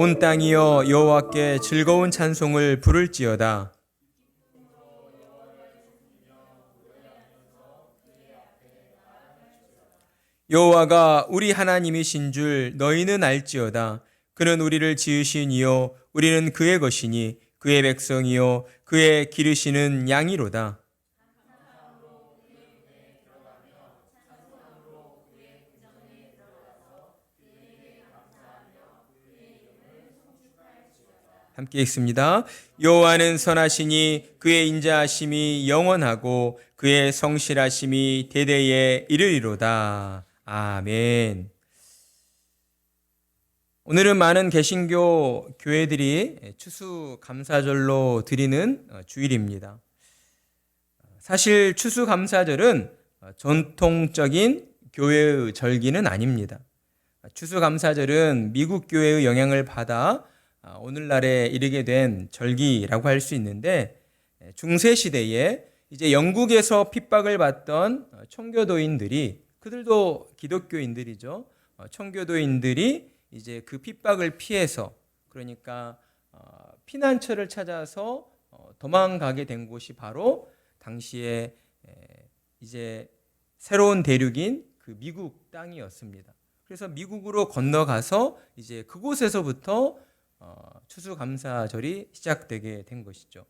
온 땅이여 여호와께 즐거운 찬송을 부를지어다. 여호와가 우리 하나님이신 줄 너희는 알지어다. 그는 우리를 지으신 이요 우리는 그의 것이니 그의 백성이요 그의 기르시는 양이로다. 함께 읽습니다. 여호와는 선하시니 그의 인자하심이 영원하고 그의 성실하심이 대대에 이르리로다. 아멘. 오늘은 많은 개신교 교회들이 추수감사절로 드리는 주일입니다. 사실 추수감사절은 전통적인 교회의 절기는 아닙니다. 추수감사절은 미국 교회의 영향을 받아 오늘날에 이르게 된 절기라고 할 수 있는데, 중세시대에 이제 영국에서 핍박을 받던 청교도인들이, 그들도 기독교인들이죠. 청교도인들이 이제 그 핍박을 피해서, 그러니까 피난처를 찾아서 도망가게 된 곳이 바로 당시에 이제 새로운 대륙인 그 미국 땅이었습니다. 그래서 미국으로 건너가서 이제 그곳에서부터 추수감사절이 시작되게 된 것이죠.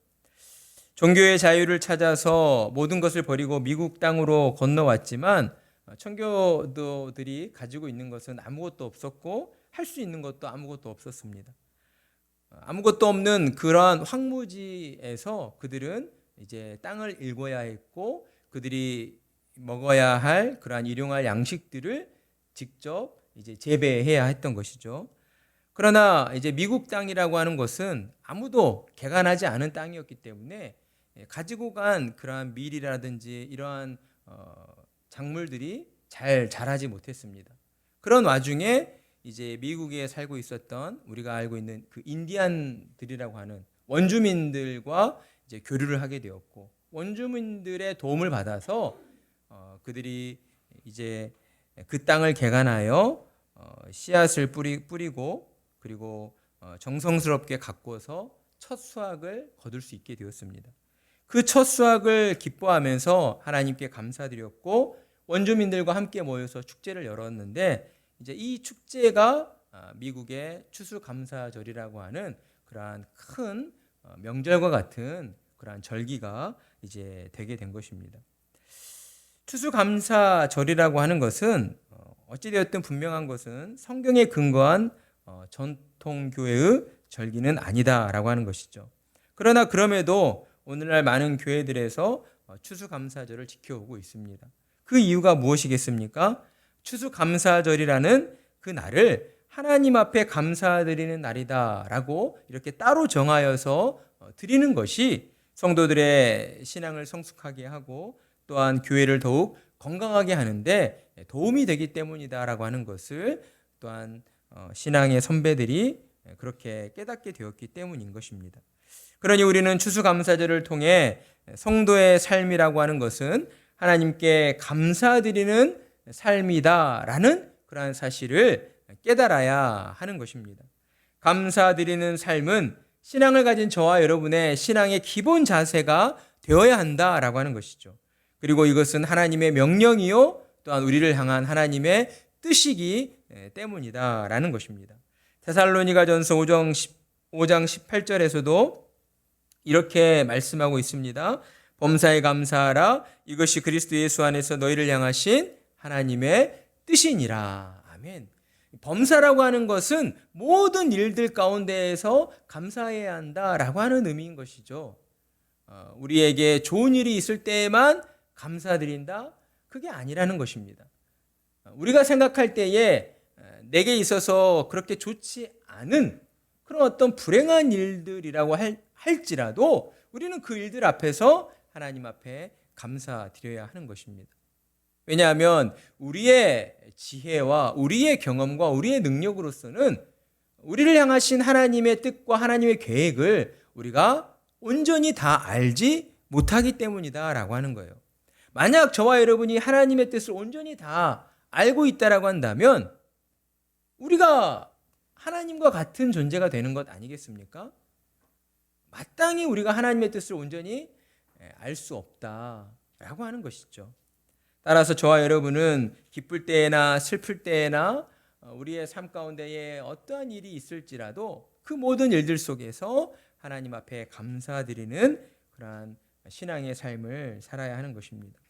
종교의 자유를 찾아서 모든 것을 버리고 미국 땅으로 건너왔지만 청교도들이 가지고 있는 것은 아무것도 없었고 할 수 있는 것도 아무것도 없었습니다. 아무것도 없는 그러한 황무지에서 그들은 이제 땅을 일궈야 했고, 그들이 먹어야 할 그러한 일용할 양식들을 직접 이제 재배해야 했던 것이죠. 그러나 이제 미국 땅이라고 하는 것은 아무도 개간하지 않은 땅이었기 때문에 가지고 간 그러한 밀이라든지 이러한 작물들이 잘 자라지 못했습니다. 그런 와중에 이제 미국에 살고 있었던 우리가 알고 있는 그 인디안들이라고 하는 원주민들과 이제 교류를 하게 되었고, 원주민들의 도움을 받아서 그들이 이제 그 땅을 개간하여 씨앗을 뿌리고 그리고 정성스럽게 가꾸어서 첫 수확을 거둘 수 있게 되었습니다. 그 첫 수확을 기뻐하면서 하나님께 감사드렸고, 원주민들과 함께 모여서 축제를 열었는데, 이제 이 축제가 미국의 추수감사절이라고 하는 그러한 큰 명절과 같은 그러한 절기가 이제 되게 된 것입니다. 추수감사절이라고 하는 것은 어찌되었든 분명한 것은 성경에 근거한 전통교회의 절기는 아니다라고 하는 것이죠. 그러나 그럼에도 오늘날 많은 교회들에서 추수감사절을 지켜오고 있습니다. 그 이유가 무엇이겠습니까? 추수감사절이라는 그 날을 하나님 앞에 감사드리는 날이다라고 이렇게 따로 정하여서 드리는 것이 성도들의 신앙을 성숙하게 하고 또한 교회를 더욱 건강하게 하는데 도움이 되기 때문이다라고 하는 것을 또한 신앙의 선배들이 그렇게 깨닫게 되었기 때문인 것입니다. 그러니 우리는 추수감사절을 통해 성도의 삶이라고 하는 것은 하나님께 감사드리는 삶이다라는 그러한 사실을 깨달아야 하는 것입니다. 감사드리는 삶은 신앙을 가진 저와 여러분의 신앙의 기본 자세가 되어야 한다라고 하는 것이죠. 그리고 이것은 하나님의 명령이요 또한 우리를 향한 하나님의 뜻이기 때문이다라는 것입니다. 데살로니가전서 5장 18절에서도 이렇게 말씀하고 있습니다. 범사에 감사하라. 이것이 그리스도 예수 안에서 너희를 향하신 하나님의 뜻이니라. 아멘. 범사라고 하는 것은 모든 일들 가운데에서 감사해야 한다라고 하는 의미인 것이죠. 우리에게 좋은 일이 있을 때에만 감사드린다? 그게 아니라는 것입니다. 우리가 생각할 때에 내게 있어서 그렇게 좋지 않은 그런 어떤 불행한 일들이라고 할지라도 우리는 그 일들 앞에서 하나님 앞에 감사드려야 하는 것입니다. 왜냐하면 우리의 지혜와 우리의 경험과 우리의 능력으로서는 우리를 향하신 하나님의 뜻과 하나님의 계획을 우리가 온전히 다 알지 못하기 때문이다라고 하는 거예요. 만약 저와 여러분이 하나님의 뜻을 온전히 다 알고 있다라고 한다면 우리가 하나님과 같은 존재가 되는 것 아니겠습니까? 마땅히 우리가 하나님의 뜻을 온전히 알 수 없다라고 하는 것이죠. 따라서 저와 여러분은 기쁠 때나 슬플 때나 우리의 삶 가운데에 어떠한 일이 있을지라도 그 모든 일들 속에서 하나님 앞에 감사드리는 그러한 신앙의 삶을 살아야 하는 것입니다.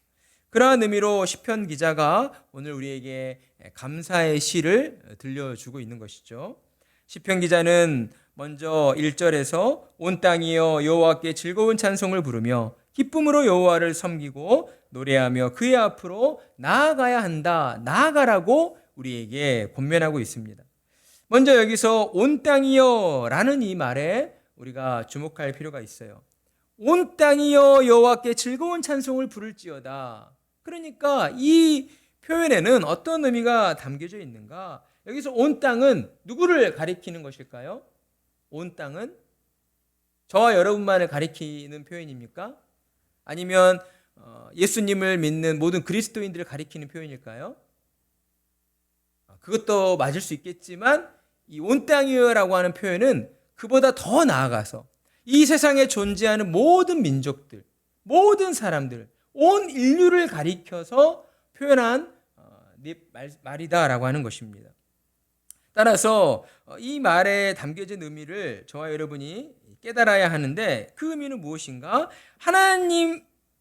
그러한 의미로 시편 기자가 오늘 우리에게 감사의 시를 들려주고 있는 것이죠. 시편 기자는 먼저 1절에서 온 땅이여 여호와께 즐거운 찬송을 부르며 기쁨으로 여호와를 섬기고 노래하며 그의 앞으로 나아가야 한다. 나아가라고 우리에게 권면하고 있습니다. 먼저 여기서 온 땅이여 라는 이 말에 우리가 주목할 필요가 있어요. 온 땅이여 여호와께 즐거운 찬송을 부를지어다. 그러니까 이 표현에는 어떤 의미가 담겨져 있는가? 여기서 온 땅은 누구를 가리키는 것일까요? 온 땅은 저와 여러분만을 가리키는 표현입니까? 아니면 예수님을 믿는 모든 그리스도인들을 가리키는 표현일까요? 그것도 맞을 수 있겠지만 이 온 땅이여라고 하는 표현은 그보다 더 나아가서 이 세상에 존재하는 모든 민족들, 모든 사람들, 온 인류를 가리켜서 표현한 말이다라고 하는 것입니다. 따라서 이 말에 담겨진 의미를 저와 여러분이 깨달아야 하는데 그 의미는 무엇인가?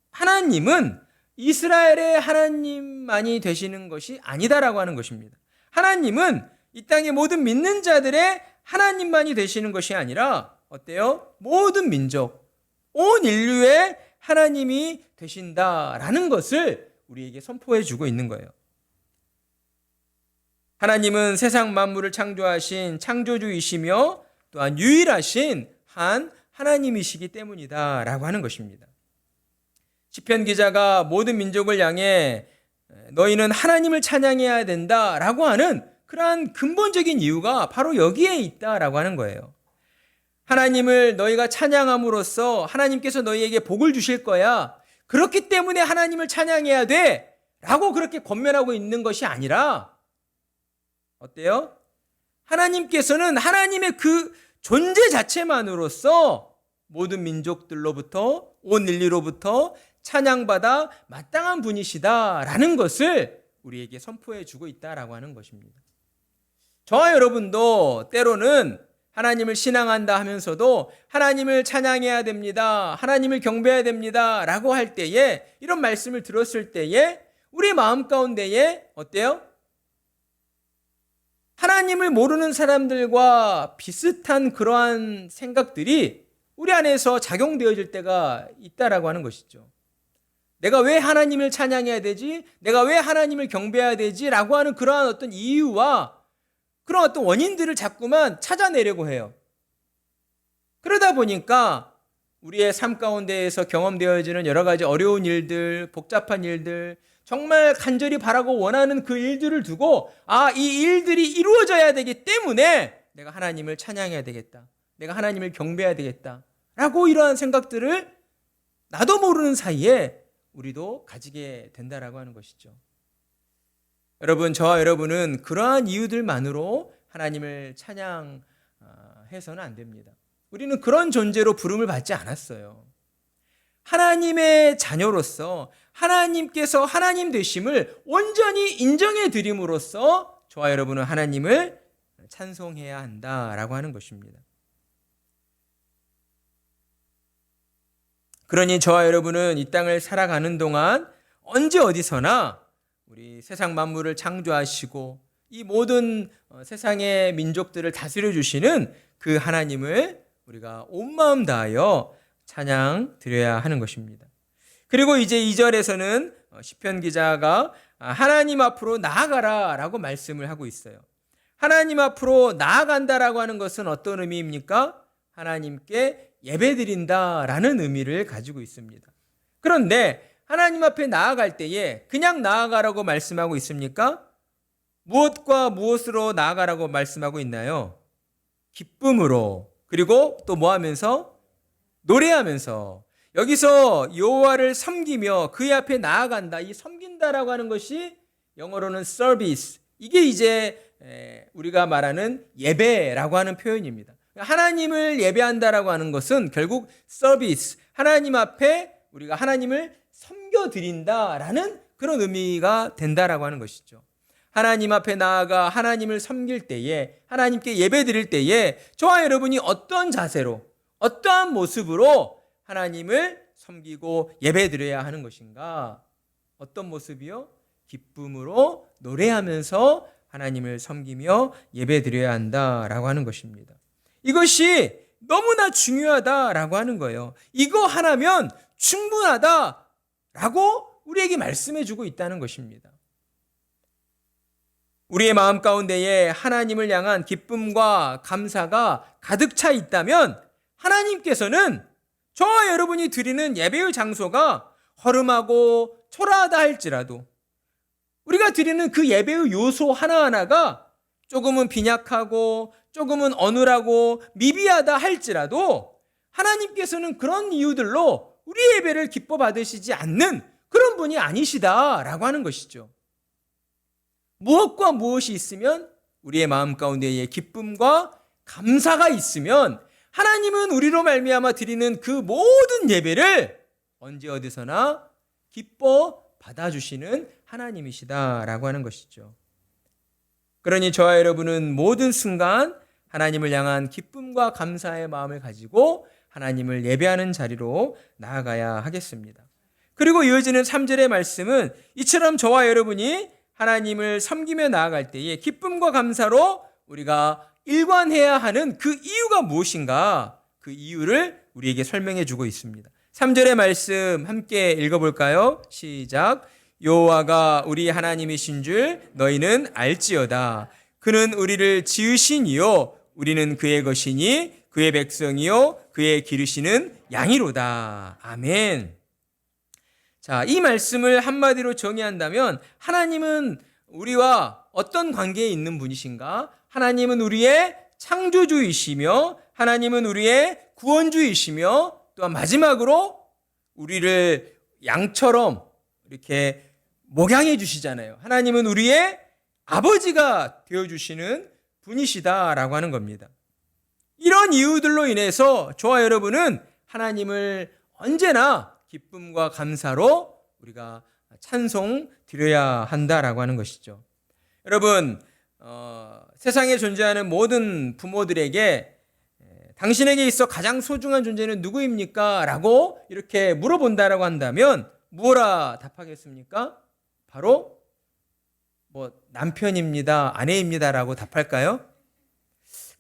하나님은 이스라엘의 하나님만이 되시는 것이 아니다라고 하는 것입니다. 하나님은 이 땅의 모든 믿는 자들의 하나님만이 되시는 것이 아니라 어때요? 모든 민족, 온 인류의 하나님이 되신다라는 것을 우리에게 선포해 주고 있는 거예요. 하나님은 세상 만물을 창조하신 창조주이시며 또한 유일하신 한 하나님이시기 때문이다라고 하는 것입니다. 시편 기자가 모든 민족을 향해 너희는 하나님을 찬양해야 된다라고 하는 그러한 근본적인 이유가 바로 여기에 있다라고 하는 거예요. 하나님을 너희가 찬양함으로써 하나님께서 너희에게 복을 주실 거야. 그렇기 때문에 하나님을 찬양해야 돼 라고 그렇게 권면하고 있는 것이 아니라 어때요? 하나님께서는 하나님의 그 존재 자체만으로써 모든 민족들로부터 온 인류로부터 찬양받아 마땅한 분이시다라는 것을 우리에게 선포해 주고 있다라고 하는 것입니다. 저와 여러분도 때로는 하나님을 신앙한다 하면서도 하나님을 찬양해야 됩니다. 하나님을 경배해야 됩니다. 라고 할 때에 이런 말씀을 들었을 때에 우리 마음 가운데에 어때요? 하나님을 모르는 사람들과 비슷한 그러한 생각들이 우리 안에서 작용되어질 때가 있다라고 하는 것이죠. 내가 왜 하나님을 찬양해야 되지? 내가 왜 하나님을 경배해야 되지? 라고 하는 그러한 어떤 이유와 그런 어떤 원인들을 자꾸만 찾아내려고 해요. 그러다 보니까 우리의 삶 가운데에서 경험되어지는 여러 가지 어려운 일들, 복잡한 일들, 정말 간절히 바라고 원하는 그 일들을 두고 이 일들이 이루어져야 되기 때문에 내가 하나님을 찬양해야 되겠다. 내가 하나님을 경배해야 되겠다. 라고 이러한 생각들을 나도 모르는 사이에 우리도 가지게 된다라고 하는 것이죠. 여러분, 저와 여러분은 그러한 이유들만으로 하나님을 찬양해서는 안 됩니다. 우리는 그런 존재로 부름을 받지 않았어요. 하나님의 자녀로서 하나님께서 하나님 되심을 온전히 인정해 드림으로써 저와 여러분은 하나님을 찬송해야 한다라고 하는 것입니다. 그러니 저와 여러분은 이 땅을 살아가는 동안 언제 어디서나 우리 세상 만물을 창조하시고 이 모든 세상의 민족들을 다스려 주시는 그 하나님을 우리가 온 마음 다하여 찬양 드려야 하는 것입니다. 그리고 이제 2절에서는 시편 기자가 하나님 앞으로 나아가라라고 말씀을 하고 있어요. 하나님 앞으로 나아간다라고 하는 것은 어떤 의미입니까? 하나님께 예배드린다라는 의미를 가지고 있습니다. 그런데 하나님 앞에 나아갈 때에 그냥 나아가라고 말씀하고 있습니까? 무엇과 무엇으로 나아가라고 말씀하고 있나요? 기쁨으로, 그리고 또 뭐 하면서? 노래하면서. 여기서 여호와를 섬기며 그의 앞에 나아간다. 이 섬긴다라고 하는 것이 영어로는 service. 이게 이제 우리가 말하는 예배라고 하는 표현입니다. 하나님을 예배한다라고 하는 것은 결국 서비스, 하나님 앞에 우리가 하나님을 섬겨드린다라는 그런 의미가 된다라고 하는 것이죠. 하나님 앞에 나아가 하나님을 섬길 때에, 하나님께 예배 드릴 때에 저와 여러분이 어떤 자세로, 어떠한 모습으로 하나님을 섬기고 예배 드려야 하는 것인가? 어떤 모습이요? 기쁨으로 노래하면서 하나님을 섬기며 예배 드려야 한다라고 하는 것입니다. 이것이 너무나 중요하다라고 하는 거예요. 이거 하나면 충분하다라고 우리에게 말씀해 주고 있다는 것입니다. 우리의 마음 가운데에 하나님을 향한 기쁨과 감사가 가득 차 있다면 하나님께서는 저와 여러분이 드리는 예배의 장소가 허름하고 초라하다 할지라도, 우리가 드리는 그 예배의 요소 하나하나가 조금은 빈약하고 조금은 어눌하고 미비하다 할지라도 하나님께서는 그런 이유들로 우리의 예배를 기뻐 받으시지 않는 그런 분이 아니시다라고 하는 것이죠. 무엇과 무엇이 있으면 우리의 마음 가운데에 기쁨과 감사가 있으면 하나님은 우리로 말미암아 드리는 그 모든 예배를 언제 어디서나 기뻐 받아주시는 하나님이시다라고 하는 것이죠. 그러니 저와 여러분은 모든 순간 하나님을 향한 기쁨과 감사의 마음을 가지고 하나님을 예배하는 자리로 나아가야 하겠습니다. 그리고 이어지는 3절의 말씀은 이처럼 저와 여러분이 하나님을 섬기며 나아갈 때에 기쁨과 감사로 우리가 일관해야 하는 그 이유가 무엇인가? 그 이유를 우리에게 설명해 주고 있습니다. 3절의 말씀 함께 읽어볼까요? 시작. 여호와가 우리 하나님이신 줄 너희는 알지어다. 그는 우리를 지으신 이요 우리는 그의 것이니 그의 백성이요 그의 기르시는 양이로다. 아멘. 자, 이 말씀을 한마디로 정의한다면 하나님은 우리와 어떤 관계에 있는 분이신가? 하나님은 우리의 창조주이시며 하나님은 우리의 구원주이시며 또한 마지막으로 우리를 양처럼 이렇게 목양해 주시잖아요. 하나님은 우리의 아버지가 되어주시는 분이시다라고 하는 겁니다. 이런 이유들로 인해서 저와 여러분은 하나님을 언제나 기쁨과 감사로 우리가 찬송 드려야 한다라고 하는 것이죠. 여러분, 세상에 존재하는 모든 부모들에게 당신에게 있어 가장 소중한 존재는 누구입니까? 라고 이렇게 물어본다라고 한다면 뭐라 답하겠습니까? 바로 남편입니다, 아내입니다라고 답할까요?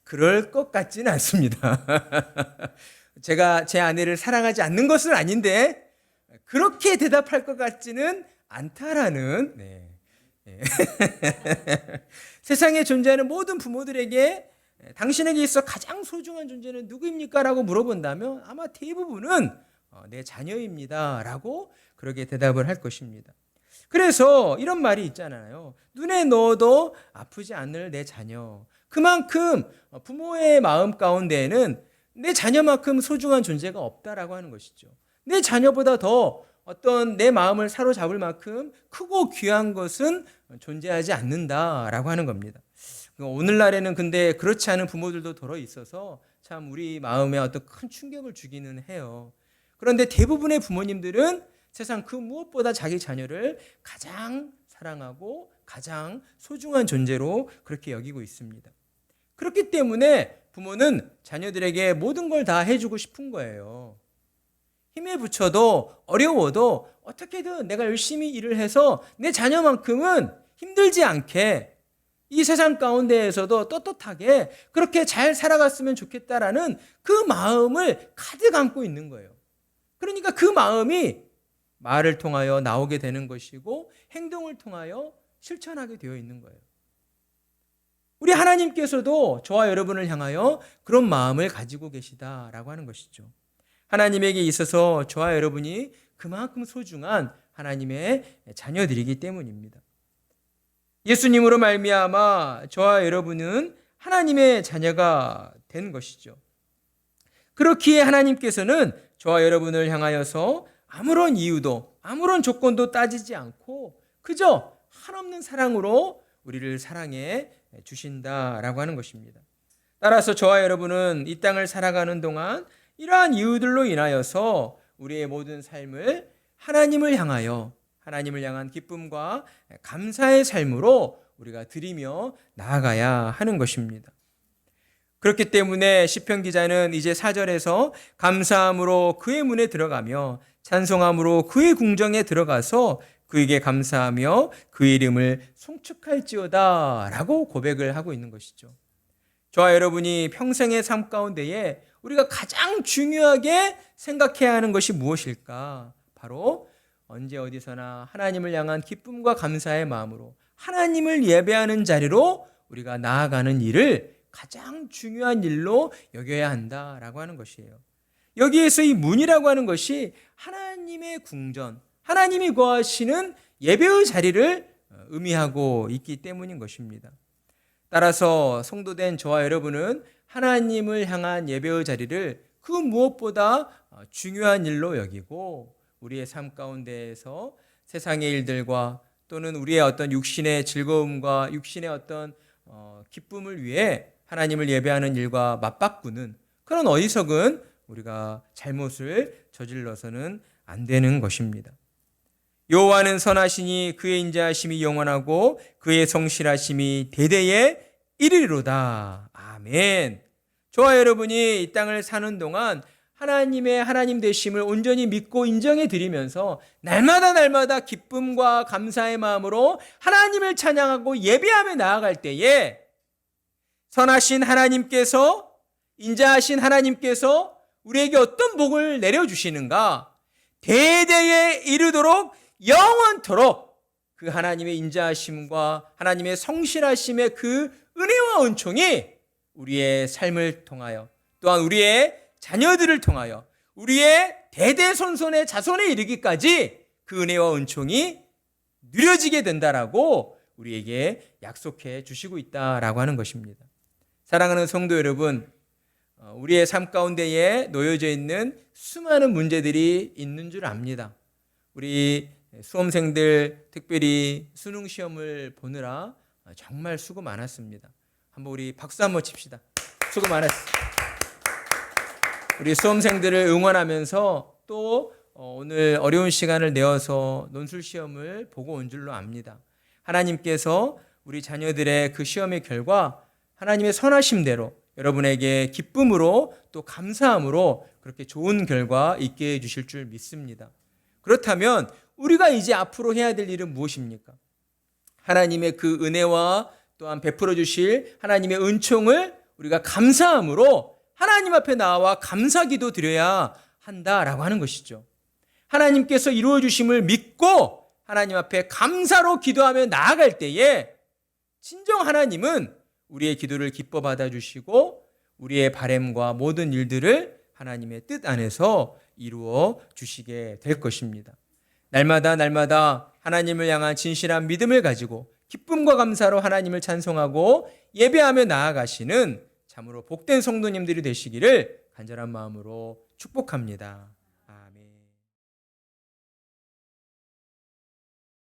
그럴 것 같지는 않습니다. 제가 제 아내를 사랑하지 않는 것은 아닌데 그렇게 대답할 것 같지는 않다라는 세상에 존재하는 모든 부모들에게 당신에게 있어 가장 소중한 존재는 누구입니까? 라고 물어본다면 아마 대부분은 내 자녀입니다 라고 그렇게 대답을 할 것입니다. 그래서 이런 말이 있잖아요. 눈에 넣어도 아프지 않을 내 자녀. 그만큼 부모의 마음 가운데에는 내 자녀만큼 소중한 존재가 없다라고 하는 것이죠. 내 자녀보다 더 어떤 내 마음을 사로잡을 만큼 크고 귀한 것은 존재하지 않는다라고 하는 겁니다. 오늘날에는 근데 그렇지 않은 부모들도 더러 있어서 참 우리 마음에 어떤 큰 충격을 주기는 해요. 그런데 대부분의 부모님들은 세상 그 무엇보다 자기 자녀를 가장 사랑하고 가장 소중한 존재로 그렇게 여기고 있습니다. 그렇기 때문에 부모는 자녀들에게 모든 걸 다 해주고 싶은 거예요. 힘에 부쳐도 어려워도 어떻게든 내가 열심히 일을 해서 내 자녀만큼은 힘들지 않게 이 세상 가운데에서도 떳떳하게 그렇게 잘 살아갔으면 좋겠다라는 그 마음을 가득 안고 있는 거예요. 그러니까 그 마음이 말을 통하여 나오게 되는 것이고 행동을 통하여 실천하게 되어 있는 거예요. 우리 하나님께서도 저와 여러분을 향하여 그런 마음을 가지고 계시다라고 하는 것이죠. 하나님에게 있어서 저와 여러분이 그만큼 소중한 하나님의 자녀들이기 때문입니다. 예수님으로 말미암아 저와 여러분은 하나님의 자녀가 된 것이죠. 그렇기에 하나님께서는 저와 여러분을 향하여서 아무런 이유도 아무런 조건도 따지지 않고 그저 한없는 사랑으로 우리를 사랑해 주신다라고 하는 것입니다. 따라서 저와 여러분은 이 땅을 살아가는 동안 이러한 이유들로 인하여서 우리의 모든 삶을 하나님을 향한 기쁨과 감사의 삶으로 우리가 드리며 나아가야 하는 것입니다. 그렇기 때문에 시편 기자는 이제 4절에서 감사함으로 그의 문에 들어가며 찬송함으로 그의 궁정에 들어가서 그에게 감사하며 그의 이름을 송축할지어다 라고 고백을 하고 있는 것이죠. 저와 여러분이 평생의 삶 가운데에 우리가 가장 중요하게 생각해야 하는 것이 무엇일까? 바로 언제 어디서나 하나님을 향한 기쁨과 감사의 마음으로 하나님을 예배하는 자리로 우리가 나아가는 일을 가장 중요한 일로 여겨야 한다라고 하는 것이에요. 여기에서 이 문이라고 하는 것이 하나님의 궁전, 하나님이 거하시는 예배의 자리를 의미하고 있기 때문인 것입니다. 따라서 성도된 저와 여러분은 하나님을 향한 예배의 자리를 그 무엇보다 중요한 일로 여기고 우리의 삶 가운데에서 세상의 일들과 또는 우리의 어떤 육신의 즐거움과 육신의 어떤 기쁨을 위해 하나님을 예배하는 일과 맞바꾸는 그런 어리석은 우리가 잘못을 저질러서는 안 되는 것입니다. 여호와는 선하시니 그의 인자하심이 영원하고 그의 성실하심이 대대에 이르리로다. 아멘. 저와 여러분이 이 땅을 사는 동안 하나님의 하나님 되심을 온전히 믿고 인정해 드리면서 날마다 기쁨과 감사의 마음으로 하나님을 찬양하고 예배하며 나아갈 때에 선하신 하나님께서, 인자하신 하나님께서 우리에게 어떤 복을 내려주시는가? 대대에 이르도록 영원토록 그 하나님의 인자하심과 하나님의 성실하심의 그 은혜와 은총이 우리의 삶을 통하여 또한 우리의 자녀들을 통하여 우리의 대대손손의 자손에 이르기까지 그 은혜와 은총이 누려지게 된다라고 우리에게 약속해 주시고 있다라고 하는 것입니다. 사랑하는 성도 여러분, 우리의 삶 가운데에 놓여져 있는 수많은 문제들이 있는 줄 압니다. 우리 수험생들 특별히 수능 시험을 보느라 정말 수고 많았습니다. 한번 우리 박수 한번 칩시다. 수고 많았습니다. 우리 수험생들을 응원하면서 또 오늘 어려운 시간을 내어서 논술 시험을 보고 온 줄로 압니다. 하나님께서 우리 자녀들의 그 시험의 결과 하나님의 선하심대로 여러분에게 기쁨으로 또 감사함으로 그렇게 좋은 결과 있게 해주실 줄 믿습니다. 그렇다면 우리가 이제 앞으로 해야 될 일은 무엇입니까? 하나님의 그 은혜와 또한 베풀어 주실 하나님의 은총을 우리가 감사함으로 하나님 앞에 나와 감사기도 드려야 한다라고 하는 것이죠. 하나님께서 이루어 주심을 믿고 하나님 앞에 감사로 기도하며 나아갈 때에 진정 하나님은 우리의 기도를 기뻐 받아주시고 우리의 바램과 모든 일들을 하나님의 뜻 안에서 이루어 주시게 될 것입니다. 날마다 하나님을 향한 진실한 믿음을 가지고 기쁨과 감사로 하나님을 찬송하고 예배하며 나아가시는 참으로 복된 성도님들이 되시기를 간절한 마음으로 축복합니다.